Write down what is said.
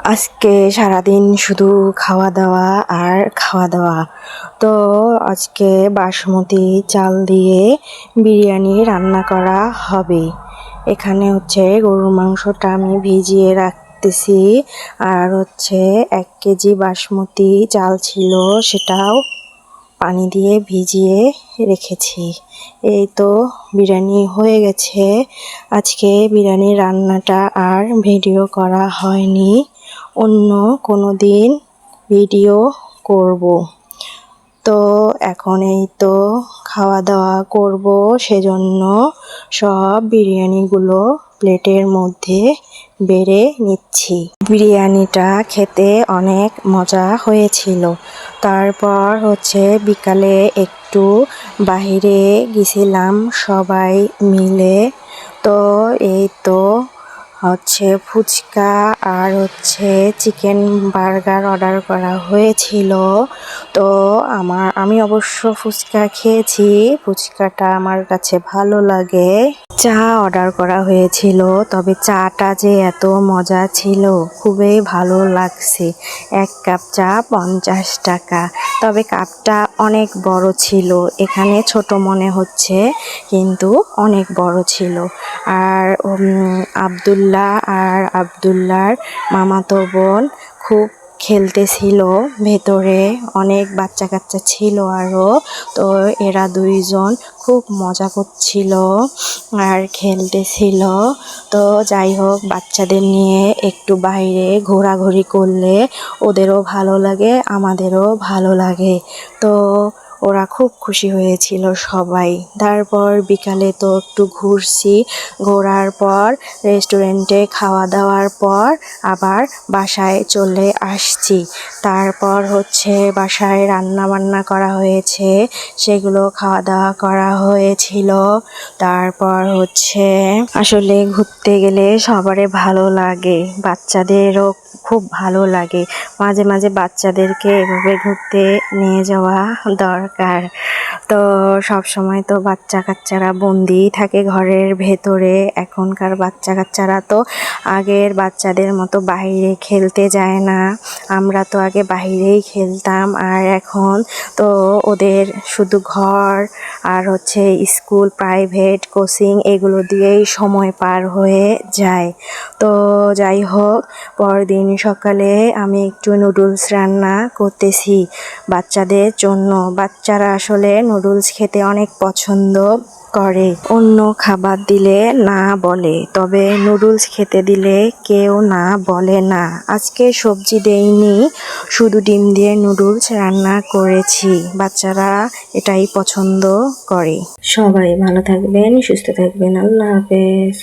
আজকে সারাদিন শুধু খাওয়া দাওয়া আর খাওয়া দাওয়া। তো আজকে বাসমতি চাল দিয়ে বিরিয়ানি রান্না করা হবে। এখানে হচ্ছে গরুর মাংসটা আমি ভিজিয়ে রাখতেছি, আর হচ্ছে 1 কেজি বাসমতি চাল ছিল, সেটাও পানি দিয়ে ভিজিয়ে রেখেছি। এই তো বিরিয়ানি হয়ে গেছে। আজকে বিরিয়ানি রান্নাটা আর ভিডিও করা হয়নি, অন্য কোনো দিন ভিডিও করব। তো এখন এই তো খাওয়া দাওয়া করব, সেজন্য সব বিরিয়ানিগুলো প্লেটের মধ্যে বেড়ে নিচ্ছি। বিরিয়ানিটা খেতে অনেক মজা হয়েছিল। তারপর হচ্ছে বিকালে একটু বাইরে গেছিলাম সবাই মিলে। তো এই তো হচ্ছে ফুচকা আর হচ্ছে চিকেন বার্গার অর্ডার করা হয়েছিল। তো আমি অবশ্য ফুচকা খেয়েছি, ফুচকাটা আমার কাছে ভালো লাগে। চা অর্ডার করা হয়েছিল, তবে চাটা যে এত মজা ছিল, খুবই ভালো লাগছে। 1 কাপ চা 50 টাকা, তবে কাপটা অনেক বড় ছিল। এখানে ছোট মনে হচ্ছে, কিন্তু অনেক বড় ছিল। আর আব্দুল্লাহর মামাতো বোন খুব খেলতেছিল ভেতরে, অনেক বাচ্চা কাচ্চা ছিল আরও। তো এরা দুইজন খুব মজা করছিল আর খেলতেছিল। তো যাই হোক, বাচ্চাদের নিয়ে একটু বাইরে ঘোরাঘুরি করলে ওদেরও ভালো লাগে, আমাদেরও ভালো লাগে। তো ওরা খুব খুশি হয়েছিল সবাই। তারপর বিকালে তো একটু ঘুরছি, ঘোরার পর রেস্টুরেন্টে খাওয়া দাওয়ার পর আবার বাসায় চলে আসছি। তারপর হচ্ছে বাসায় রান্না বান্না করা হয়েছে, সেগুলো খাওয়া দাওয়া করা হয়েছিল। তারপর হচ্ছে আসলে ঘুরতে গেলে সবারই ভালো লাগে, বাচ্চাদেরও খুব ভালো লাগে। মাঝে মাঝে বাচ্চাদেরকে এভাবে ঘুরতে নিয়ে যাওয়া দরকার। তো সব সময় তো বাচ্চা কাচ্চারা বন্দি থাকে ঘরের ভেতরে। এখনকার বাচ্চা কাচ্চারা তো আগের বাচ্চাদের মতো বাইরে খেলতে যায় না। আমরা তো আগে বাইরেই খেলতাম, আর এখন তো ওদের শুধু ঘর আর হচ্ছে স্কুল, প্রাইভেট কোচিং এগুলো দিয়েই সময় পার হয়ে যায়। তো যাই হোক, পরদিন সকালে আমি একটু নুডলস রান্না করতেছি বাচ্চাদের জন্য। বাচ্চারা আসলে নুডলস খেতে অনেক পছন্দ করে। অন্য খাবার দিলে না বলে, তবে নুডলস খেতে দিলে কেউ না বলে না। আজকে সবজি দেইনি, শুধু ডিম দিয়ে নুডলস রান্না করেছি। বাচ্চারা এটাই পছন্দ করে। সবাই ভালো থাকবেন, সুস্থ থাকবেন। আল্লাহ হাফেজ।